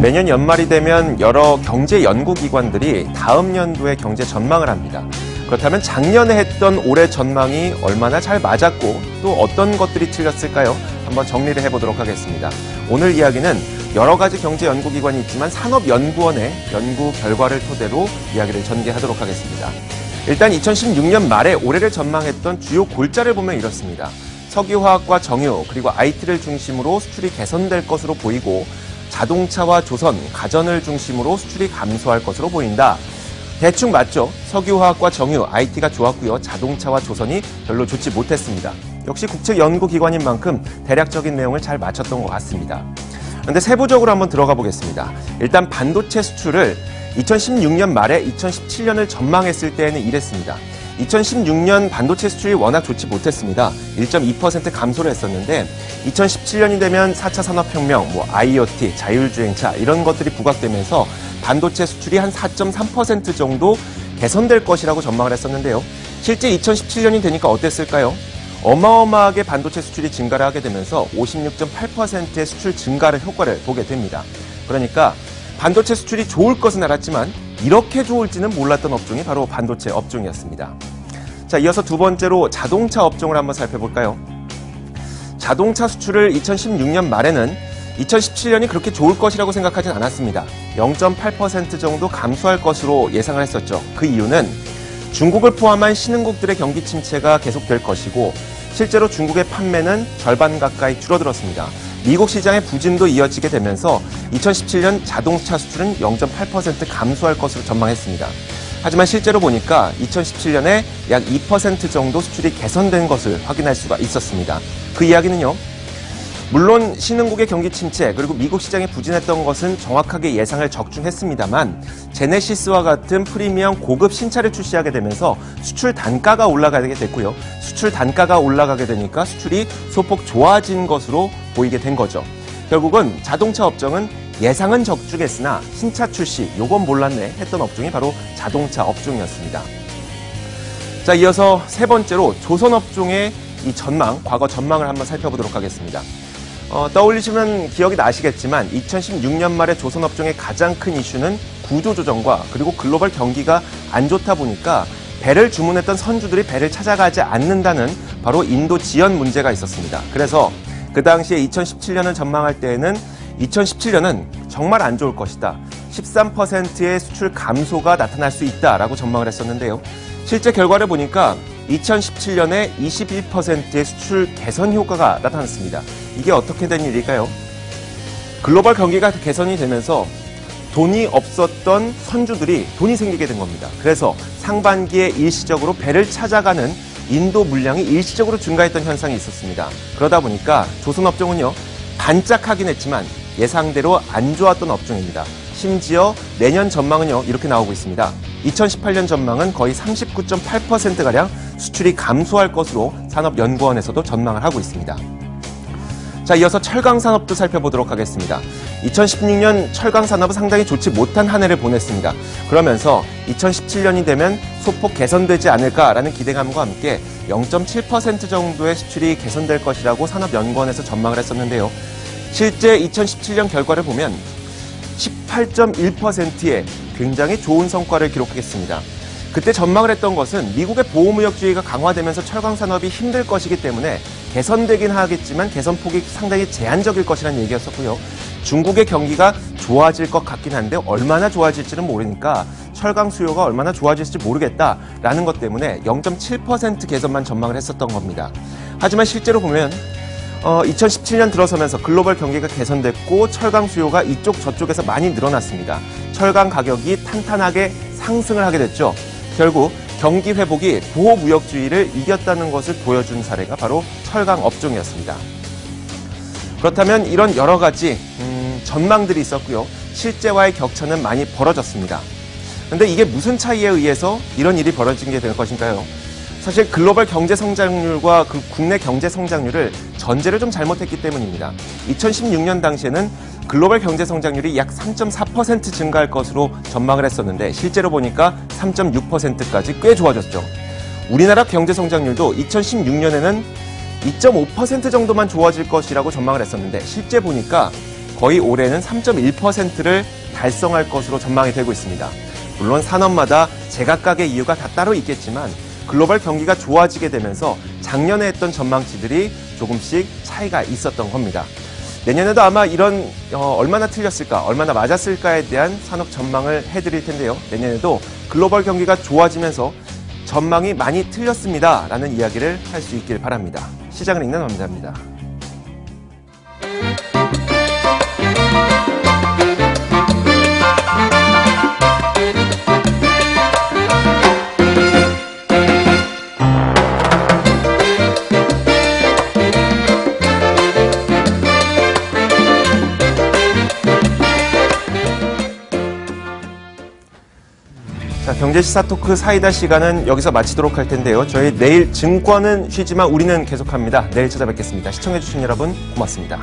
매년 연말이 되면 여러 경제 연구기관들이 다음 연도의 경제 전망을 합니다. 그렇다면 작년에 했던 올해 전망이 얼마나 잘 맞았고 또 어떤 것들이 틀렸을까요? 한번 정리를 해보도록 하겠습니다. 오늘 이야기는 여러 가지 경제 연구기관이 있지만 산업연구원의 연구 결과를 토대로 이야기를 전개하도록 하겠습니다. 일단 2016년 말에 올해를 전망했던 주요 골자를 보면 이렇습니다. 석유화학과 정유 그리고 IT를 중심으로 수출이 개선될 것으로 보이고 자동차와 조선, 가전을 중심으로 수출이 감소할 것으로 보인다. 대충 맞죠? 석유화학과 정유, IT가 좋았고요. 자동차와 조선이 별로 좋지 못했습니다. 역시 국제연구기관인 만큼 대략적인 내용을 잘 맞췄던 것 같습니다. 그런데 세부적으로 한번 들어가 보겠습니다. 일단 반도체 수출을 2016년 말에 2017년을 전망했을 때에는 이랬습니다. 2016년 반도체 수출이 워낙 좋지 못했습니다. 1.2% 감소를 했었는데 2017년이 되면 4차 산업혁명, IoT, 자율주행차 이런 것들이 부각되면서 반도체 수출이 한 4.3% 정도 개선될 것이라고 전망을 했었는데요. 실제 2017년이 되니까 어땠을까요? 어마어마하게 반도체 수출이 증가를 하게 되면서 56.8%의 수출 증가를 효과를 보게 됩니다. 그러니까 반도체 수출이 좋을 것은 알았지만 이렇게 좋을지는 몰랐던 업종이 바로 반도체 업종이었습니다. 자, 이어서 두 번째로 자동차 업종을 한번 살펴볼까요? 자동차 수출을 2016년 말에는 2017년이 그렇게 좋을 것이라고 생각하진 않았습니다. 0.8% 정도 감소할 것으로 예상을 했었죠. 그 이유는 중국을 포함한 신흥국들의 경기 침체가 계속될 것이고 실제로 중국의 판매는 절반 가까이 줄어들었습니다. 미국 시장의 부진도 이어지게 되면서 2017년 자동차 수출은 0.8% 감소할 것으로 전망했습니다. 하지만 실제로 보니까 2017년에 약 2% 정도 수출이 개선된 것을 확인할 수가 있었습니다. 그 이야기는요. 물론 신흥국의 경기 침체 그리고 미국 시장이 부진했던 것은 정확하게 예상을 적중했습니다만 제네시스와 같은 프리미엄 고급 신차를 출시하게 되면서 수출 단가가 올라가게 됐고요. 수출 단가가 올라가게 되니까 수출이 소폭 좋아진 것으로 보이게 된 거죠. 결국은 자동차 업종은 예상은 적중했으나 신차 출시 요건 몰랐네 했던 업종이 바로 자동차 업종이었습니다. 자, 이어서 세 번째로 조선 업종의 이 전망, 과거 전망을 한번 살펴보도록 하겠습니다. 떠올리시면 기억이 나시겠지만 2016년 말에 조선 업종의 가장 큰 이슈는 구조조정과 그리고 글로벌 경기가 안 좋다 보니까 배를 주문했던 선주들이 배를 찾아가지 않는다는 바로 인도 지연 문제가 있었습니다. 그래서 그 당시에 2017년을 전망할 때에는 2017년은 정말 안 좋을 것이다. 13%의 수출 감소가 나타날 수 있다라고 전망을 했었는데요. 실제 결과를 보니까 2017년에 21%의 수출 개선 효과가 나타났습니다. 이게 어떻게 된 일일까요? 글로벌 경기가 개선이 되면서 돈이 없었던 선주들이 돈이 생기게 된 겁니다. 그래서 상반기에 일시적으로 배를 찾아가는 인도 물량이 일시적으로 증가했던 현상이 있었습니다. 그러다 보니까 조선업종은요, 반짝하긴 했지만 예상대로 안 좋았던 업종입니다. 심지어 내년 전망은요, 이렇게 나오고 있습니다. 2018년 전망은 거의 39.8%가량 수출이 감소할 것으로 산업연구원에서도 전망을 하고 있습니다. 자, 이어서 철강 산업도 살펴보도록 하겠습니다. 2016년 철강 산업은 상당히 좋지 못한 한 해를 보냈습니다. 그러면서 2017년이 되면 소폭 개선되지 않을까라는 기대감과 함께 0.7% 정도의 수출이 개선될 것이라고 산업연구원에서 전망을 했었는데요. 실제 2017년 결과를 보면 18.1%의 굉장히 좋은 성과를 기록하겠습니다. 그때 전망을 했던 것은 미국의 보호무역주의가 강화되면서 철강 산업이 힘들 것이기 때문에 개선되긴 하겠지만 개선폭이 상당히 제한적일 것이라는 얘기였었고요. 중국의 경기가 좋아질 것 같긴 한데 얼마나 좋아질지는 모르니까 철강 수요가 얼마나 좋아질지 모르겠다라는 것 때문에 0.7% 개선만 전망을 했었던 겁니다. 하지만 실제로 보면 2017년 들어서면서 글로벌 경기가 개선됐고 철강 수요가 이쪽 저쪽에서 많이 늘어났습니다. 철강 가격이 탄탄하게 상승을 하게 됐죠. 결국 경기 회복이 보호무역주의를 이겼다는 것을 보여준 사례가 바로 철강 업종이었습니다. 그렇다면 이런 여러 가지 전망들이 있었고요. 실제와의 격차는 많이 벌어졌습니다. 그런데 이게 무슨 차이에 의해서 이런 일이 벌어진 게 될 것인가요? 사실 글로벌 경제 성장률과 그 국내 경제 성장률을 전제를 좀 잘못했기 때문입니다. 2016년 당시에는 글로벌 경제 성장률이 약 3.4% 증가할 것으로 전망을 했었는데 실제로 보니까 3.6%까지 꽤 좋아졌죠. 우리나라 경제 성장률도 2016년에는 2.5% 정도만 좋아질 것이라고 전망을 했었는데 실제 보니까 거의 올해는 3.1%를 달성할 것으로 전망이 되고 있습니다. 물론 산업마다 제각각의 이유가 다 따로 있겠지만 글로벌 경기가 좋아지게 되면서 작년에 했던 전망치들이 조금씩 차이가 있었던 겁니다. 내년에도 아마 이런 얼마나 틀렸을까, 얼마나 맞았을까에 대한 산업 전망을 해드릴 텐데요. 내년에도 글로벌 경기가 좋아지면서 전망이 많이 틀렸습니다 라는 이야기를 할 수 있길 바랍니다. 시장을 읽는 남자입니다. 자, 경제시사 토크 사이다 시간은 여기서 마치도록 할 텐데요. 저희 내일 증권은 쉬지만 우리는 계속합니다. 내일 찾아뵙겠습니다. 시청해주신 여러분 고맙습니다.